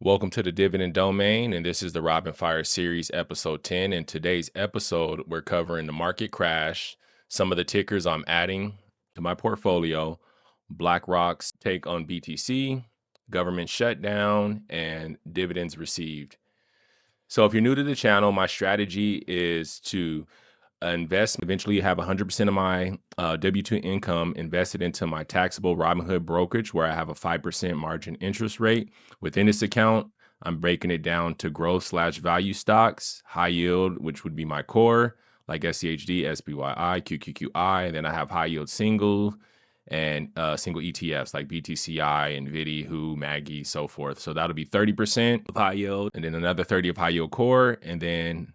Welcome to the Dividend Domain, and this is the Robin Fire Series, episode 10. In today's episode, we're covering the market crash, some of the tickers I'm adding to my portfolio, BlackRock's take on BTC, government shutdown, and dividends received. So if you're new to the channel, my strategy is to invest, eventually have 100% of my W-2 income invested into my taxable Robinhood brokerage, where I have a 5% margin interest rate. Within this account, I'm breaking it down to growth/value stocks, high yield, which would be my core, like SCHD, SPYI, QQQY. And then I have high yield single and single ETFs like BTCI, NVIDIA, WHO, Maggie, so forth. So that'll be 30% of high yield, and then another 30 of high yield core, and then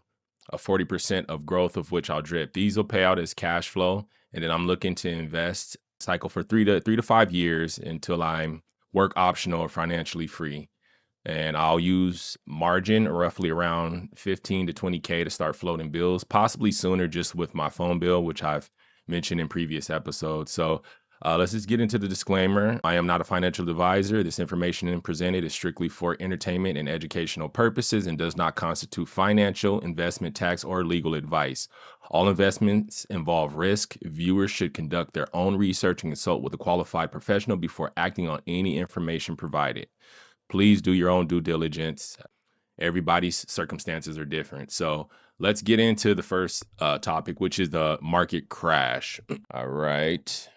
a 40% of growth, of which I'll drip. These will pay out as cash flow. And then I'm looking to invest cycle for three to 5 years until I'm work optional or financially free. And I'll use margin roughly around 15 to 20K to start floating bills, possibly sooner just with my phone bill, which I've mentioned in previous episodes. So let's just get into the disclaimer. I am not a financial advisor. This information presented is strictly for entertainment and educational purposes and does not constitute financial, investment, tax, or legal advice. All investments involve risk. Viewers should conduct their own research and consult with a qualified professional before acting on any information provided. Please do your own due diligence. Everybody's circumstances are different. So let's get into the first topic, which is the market crash. All right.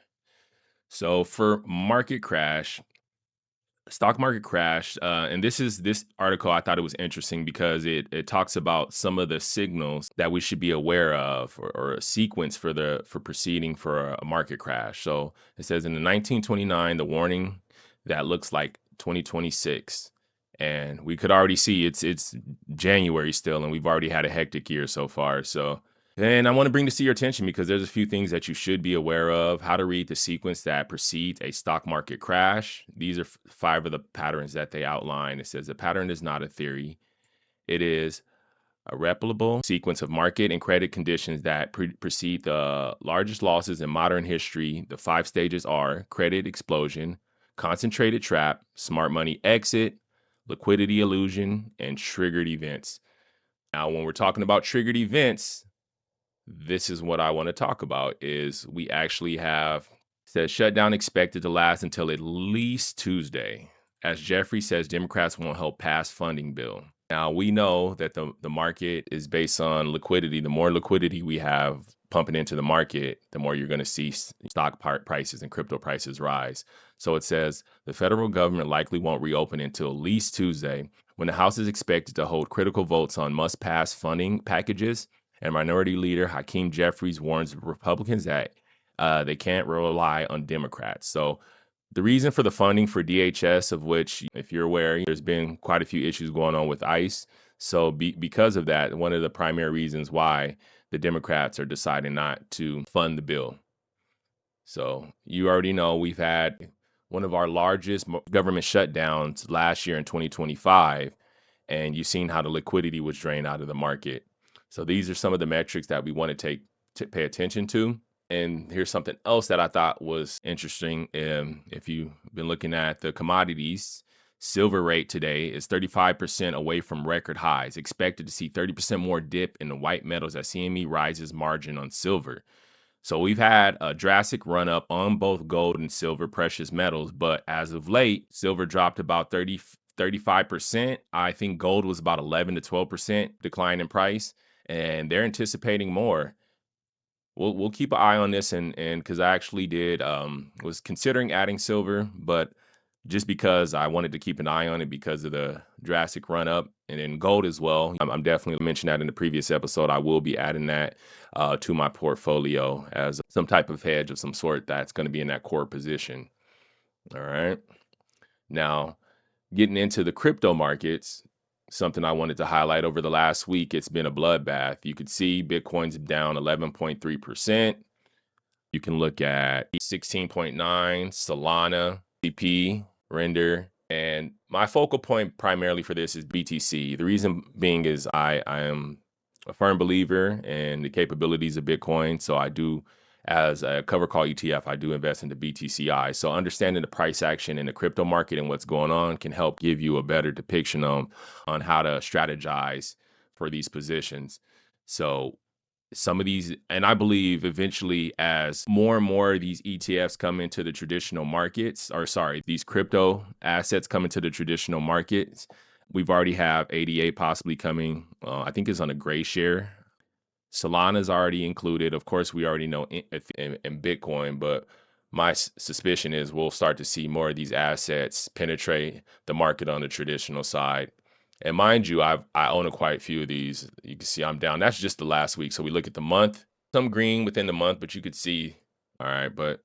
So for market crash, stock market crash, and this article, I thought it was interesting because it talks about some of the signals that we should be aware of, or a sequence for proceeding for a market crash. So it says in the 1929, the warning that looks like 2026, and we could already see it's January still, and we've already had a hectic year so far. So. And I want to bring this to your attention because there's a few things that you should be aware of. How to read the sequence that precedes a stock market crash. These are 5 of the patterns that they outline. It says the pattern is not a theory. It is a replicable sequence of market and credit conditions that precede the largest losses in modern history. The 5 stages are credit explosion, concentrated trap, smart money exit, liquidity illusion, and triggered events. Now, when we're talking about triggered events, this is what I want to talk about. Is we actually have says shutdown expected to last until at least Tuesday. As Jeffrey says, Democrats won't help pass funding bill. Now, we know that the market is based on liquidity. The more liquidity we have pumping into the market, the more you're going to see stock prices and crypto prices rise. So it says the federal government likely won't reopen until at least Tuesday, when the House is expected to hold critical votes on must-pass funding packages. And Minority Leader Hakeem Jeffries warns Republicans that they can't rely on Democrats. So the reason for the funding for DHS, of which, if you're aware, there's been quite a few issues going on with ICE. So because of that, one of the primary reasons why the Democrats are deciding not to fund the bill. So you already know we've had one of our largest government shutdowns last year in 2025, and you've seen how the liquidity was drained out of the market. So these are some of the metrics that we want to pay attention to. And here's something else that I thought was interesting. If you've been looking at the commodities, silver rate today is 35% away from record highs. Expected to see 30% more dip in the white metals as CME rises margin on silver. So we've had a drastic run up on both gold and silver precious metals. But as of late, silver dropped about 35%. I think gold was about 11 to 12% decline in price. And they're anticipating more. We'll keep an eye on this, and because I actually was considering adding silver, but just because I wanted to keep an eye on it because of the drastic run up, and then gold as well. I'm definitely mentioned that in the previous episode. I will be adding that to my portfolio as some type of hedge of some sort that's going to be in that core position. All right. Now, getting into the crypto markets. Something I wanted to highlight over the last week, it's been a bloodbath. You could see Bitcoin's down 11.3%. You can look at 16.9, Solana, CP, Render. And my focal point primarily for this is BTC. The reason being is I am a firm believer in the capabilities of Bitcoin. So I do as a cover call ETF, I do invest into BTCI. So understanding the price action in the crypto market and what's going on can help give you a better depiction on how to strategize for these positions. So some of these, and I believe eventually as more and more of these ETFs come into the traditional markets, or sorry, these crypto assets come into the traditional markets, we've already have ADA possibly coming. I think it's on a gray share. Solana's already included. Of course, we already know in Bitcoin, but my suspicion is we'll start to see more of these assets penetrate the market on the traditional side. And mind you, I own quite a few of these. You can see I'm down. That's just the last week. So we look at the month, some green within the month, but you could see, all right, but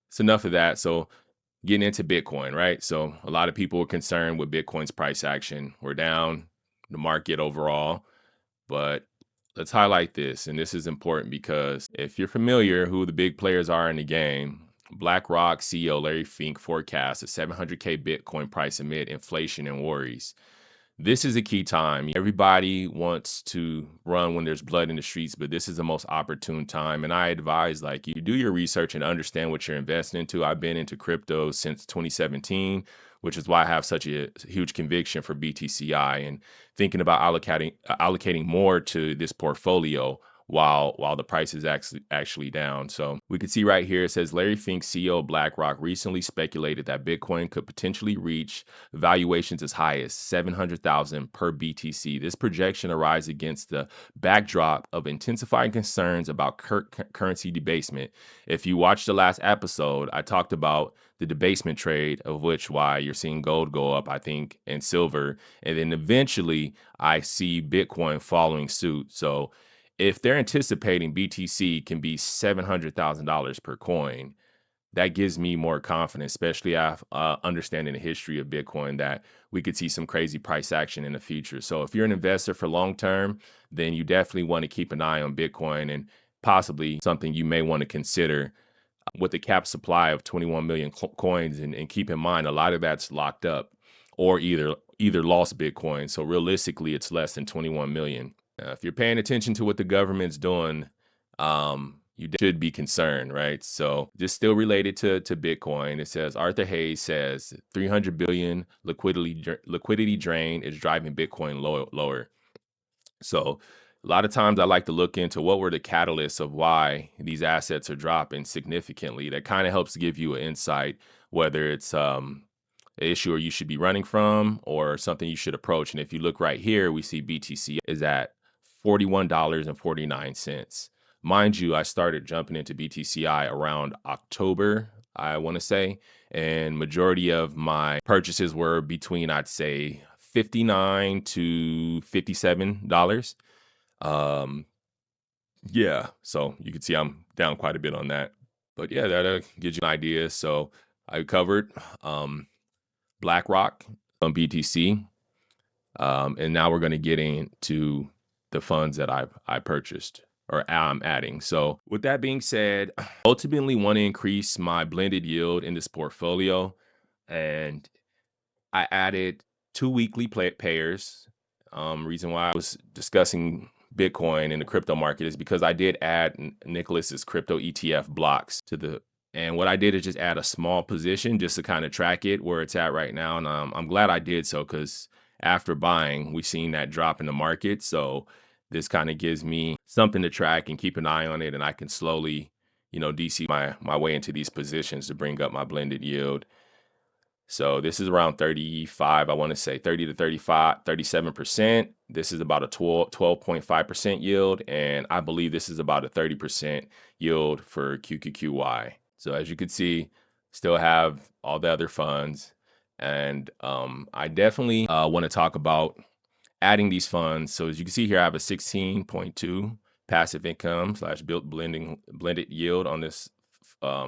it's enough of that. So getting into Bitcoin, right? So a lot of people are concerned with Bitcoin's price action. We're down the market overall, but let's highlight this. And this is important because if you're familiar who the big players are in the game, BlackRock CEO Larry Fink forecasts a 700K Bitcoin price amid inflation and worries. This is a key time. Everybody wants to run when there's blood in the streets, but this is the most opportune time. And I advise, like, you do your research and understand what you're investing into. I've been into crypto since 2017, which is why I have such a huge conviction for BTCI and thinking about allocating more to this portfolio while the price is actually down. So we can see right here, it says Larry Fink, CEO of BlackRock, recently speculated that Bitcoin could potentially reach valuations as high as 700,000 per BTC. This projection arises against the backdrop of intensifying concerns about currency debasement. If you watched the last episode, I talked about the debasement trade, of which why you're seeing gold go up, I think, and silver. And then eventually I see Bitcoin following suit. So if they're anticipating BTC can be $700,000 per coin, that gives me more confidence, especially understanding the history of Bitcoin, that we could see some crazy price action in the future. So if you're an investor for long term, then you definitely want to keep an eye on Bitcoin, and possibly something you may want to consider with the cap supply of 21 million coins. And keep in mind, a lot of that's locked up or either lost Bitcoin. So realistically, it's less than 21 million. If you're paying attention to what the government's doing, you should be concerned, right? So just still related to Bitcoin, it says Arthur Hayes says 300 billion liquidity drain is driving Bitcoin lower. So a lot of times I like to look into what were the catalysts of why these assets are dropping significantly. That kind of helps give you an insight whether it's an issue or you should be running from or something you should approach. And if you look right here, we see BTC is at $41.49. Mind you, I started jumping into BTCI around October, I want to say, and majority of my purchases were between, I'd say, $59 to $57. Yeah, so you can see I'm down quite a bit on that. But yeah, that gives you an idea. So I covered BlackRock on BTC. And now we're going to get into the funds that I purchased or I'm adding. So with that being said, ultimately want to increase my blended yield in this portfolio. And I added 2 weekly payers. Reason why I was discussing Bitcoin in the crypto market is because I did add Nicholas's crypto ETF BLOX to the, and what I did is just add a small position just to kind of track it where it's at right now. And I'm glad I did so, because after buying, we've seen that drop in the market. So this kind of gives me something to track and keep an eye on it. And I can slowly, DC my way into these positions to bring up my blended yield. So this is around 35, I want to say 30 to 35, 37%. This is about a 12.5% yield. And I believe this is about a 30% yield for QQQY. So as you can see, still have all the other funds. And I definitely want to talk about adding these funds. So as you can see here, I have a 16.2 passive income / blended yield on this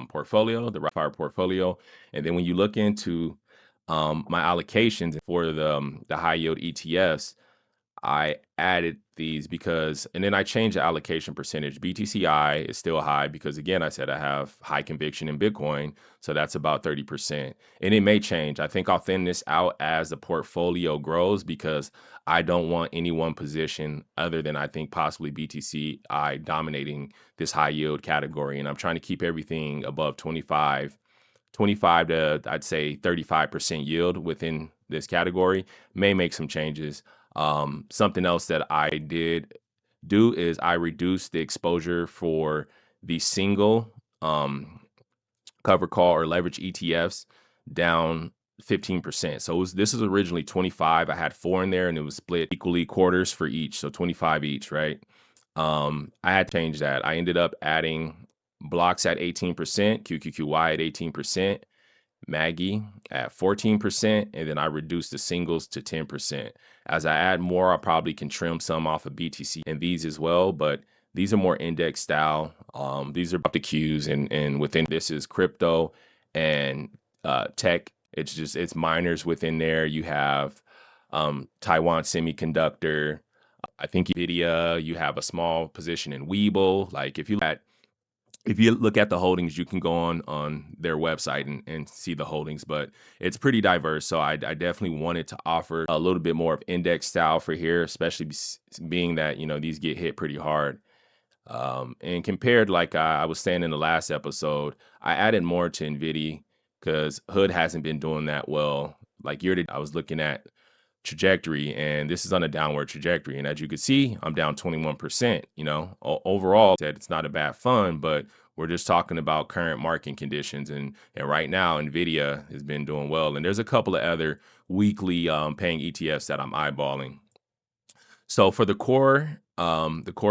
portfolio, the Fire portfolio. And then when you look into my allocations for the high yield ETFs, I added these because, and then I changed the allocation percentage. BTCI is still high because, again, I said I have high conviction in Bitcoin. So that's about 30%. And it may change. I think I'll thin this out as the portfolio grows because I don't want any one position other than I think possibly BTCI dominating this high yield category. And I'm trying to keep everything above 25 to, I'd say, 35% yield within this category. May make some changes. Something else that I did do is I reduced the exposure for the single cover call or leverage ETFs down 15%. So this is originally 25. I had 4 in there and it was split equally quarters for each. So 25 each, right? I had changed that. I ended up adding BLOX at 18%, QQQY at 18%, Maggie at 14%, and then I reduced the singles to 10%. As I add more, I probably can trim some off of BTC and these as well, but these are more index style. These are the Qs, and within this is crypto and tech. It's miners within there. You have Taiwan Semiconductor. I think Nvidia. You have a small position in Webull. Like if you look at the holdings, you can go on their website and see the holdings, but it's pretty diverse. So I definitely wanted to offer a little bit more of index style for here, especially being that, these get hit pretty hard. And compared, like I was saying in the last episode, I added more to NVIDIA because Hood hasn't been doing that well. Like I was looking at trajectory, and this is on a downward trajectory. And as you can see, I'm down 21%. Overall, it's not a bad fund, but we're just talking about current market conditions. And right now, NVIDIA has been doing well. And there's a couple of other weekly paying ETFs that I'm eyeballing. So for the core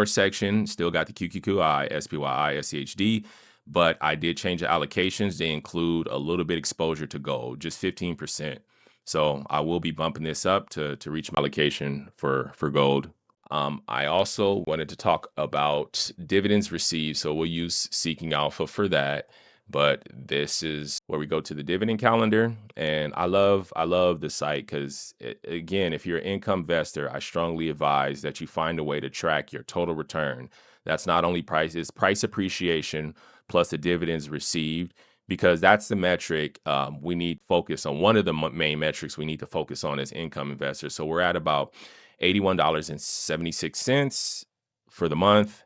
section, still got the QQQI, SPYI, SCHD, but I did change the allocations. They include a little bit exposure to gold, just 15%. So I will be bumping this up to reach my allocation for gold. I also wanted to talk about dividends received. So we'll use Seeking Alpha for that. But this is where we go to the dividend calendar. And I love the site because, again, if you're an income investor, I strongly advise that you find a way to track your total return. That's not only price, it's price appreciation plus the dividends received, because that's the metric we need to focus on. One of the main metrics we need to focus on as income investors. So we're at about $81.76 for the month.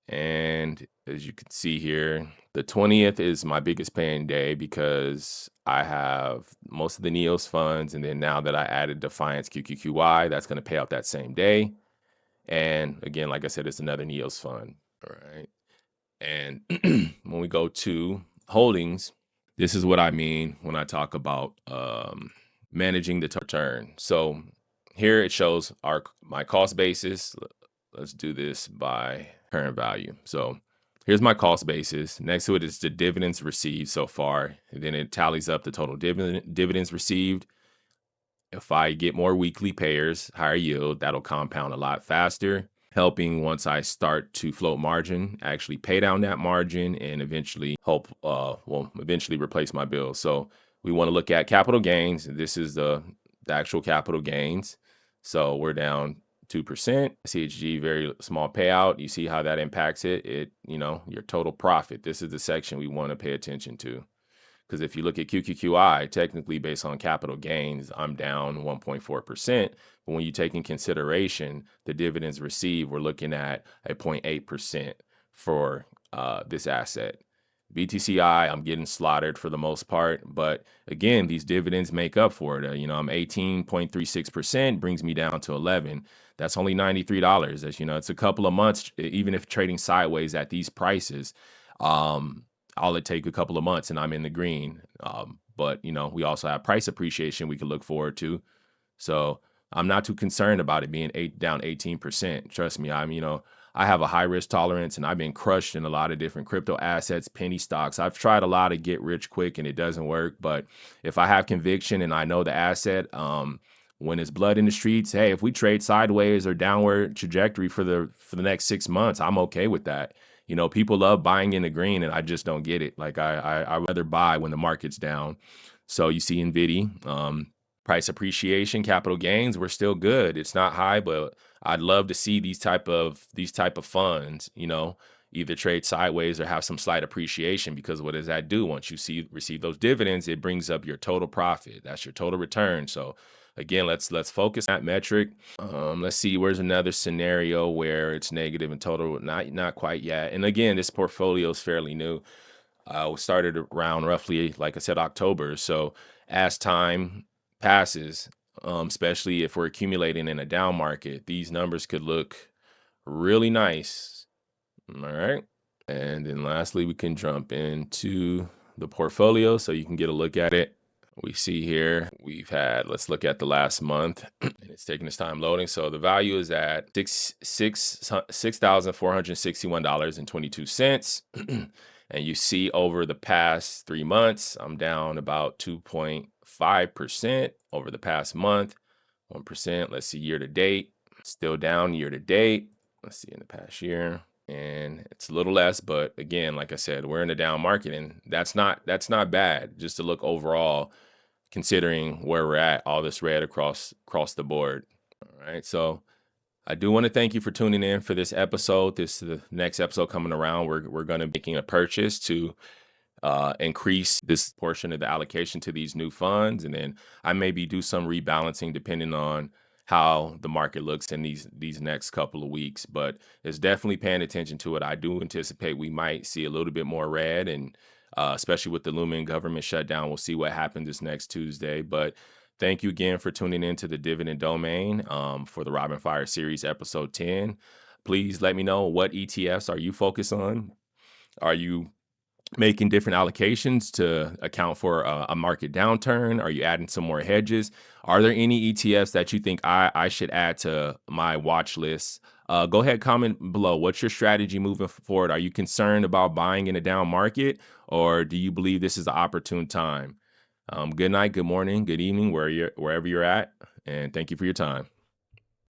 And as you can see here, the 20th is my biggest paying day because I have most of the NEOS funds. And then now that I added Defiance QQQY, that's going to pay out that same day. And again, like I said, it's another NEOS fund. All right. And when we go to holdings, this is what I mean when I talk about managing the return. So here it shows my cost basis. Let's do this by current value. So here's my cost basis. Next to it is the dividends received so far. And then it tallies up the total dividends received. If I get more weekly payers, higher yield, that'll compound a lot faster, helping once I start to float margin, actually pay down that margin and eventually eventually replace my bills. So we want to look at capital gains. This is the actual capital gains. So we're down 2%. CHG, very small payout. You see how that impacts it, your total profit. This is the section we want to pay attention to. Because if you look at QQQI, technically based on capital gains, I'm down 1.4%. But when you take in consideration the dividends received, we're looking at a 0.8% for this asset. BTCI, I'm getting slaughtered for the most part. But again, these dividends make up for it. I'm 18.36%, brings me down to 11. That's only $93. It's a couple of months, even if trading sideways at these prices. All it take a couple of months and I'm in the green. But we also have price appreciation we can look forward to. So I'm not too concerned about it being down 18%. Trust me, I have a high risk tolerance and I've been crushed in a lot of different crypto assets, penny stocks. I've tried a lot of get rich quick and it doesn't work. But if I have conviction and I know the asset, when it's blood in the streets, hey, if we trade sideways or downward trajectory for the next 6 months, I'm okay with that. People love buying in the green and I just don't get it. Like I rather buy when the market's down. So you see NVIDIA, Price appreciation, capital gains, we're still good. It's not high, but I'd love to see these type of funds, either trade sideways or have some slight appreciation, because what does that do? Once you receive those dividends, it brings up your total profit. That's your total return. So again, let's focus on that metric. Let's see, where's another scenario where it's negative in total? Not quite yet. And again, this portfolio is fairly new. We started around roughly, like I said, October. So as time passes, especially if we're accumulating in a down market, these numbers could look really nice. All right. And then lastly, we can jump into the portfolio so you can get a look at it. We see here let's look at the last month, and it's taking its time loading. So the value is at $6,461.22. And you see over the past 3 months, I'm down about 2.5% over the past month, 1%. Let's see, year to date, still down year to date. Let's see in the past year, and it's a little less, but again, like I said, we're in a down market, and that's not bad just to look overall, considering where we're at, all this red across the board. All right, so I do want to thank you for tuning in for this episode. This is the next episode coming around. We're going to be making a purchase to increase this portion of the allocation to these new funds, and then I maybe do some rebalancing depending on how the market looks in these next couple of weeks. But it's definitely paying attention to it. I do anticipate we might see a little bit more red, and especially with the looming government shutdown, we'll see what happens this next Tuesday. But thank you again for tuning into the Dividend Domain for the Robin Fire Series episode 10. Please let me know, what ETFs are you focused on? Are you making different allocations to account for a market downturn? Are you adding some more hedges? Are there any ETFs that you think I should add to my watch list? Go ahead, comment below. What's your strategy moving forward? Are you concerned about buying in a down market, or do you believe this is an opportune time? Good night, good morning, good evening, wherever you're at, and thank you for your time.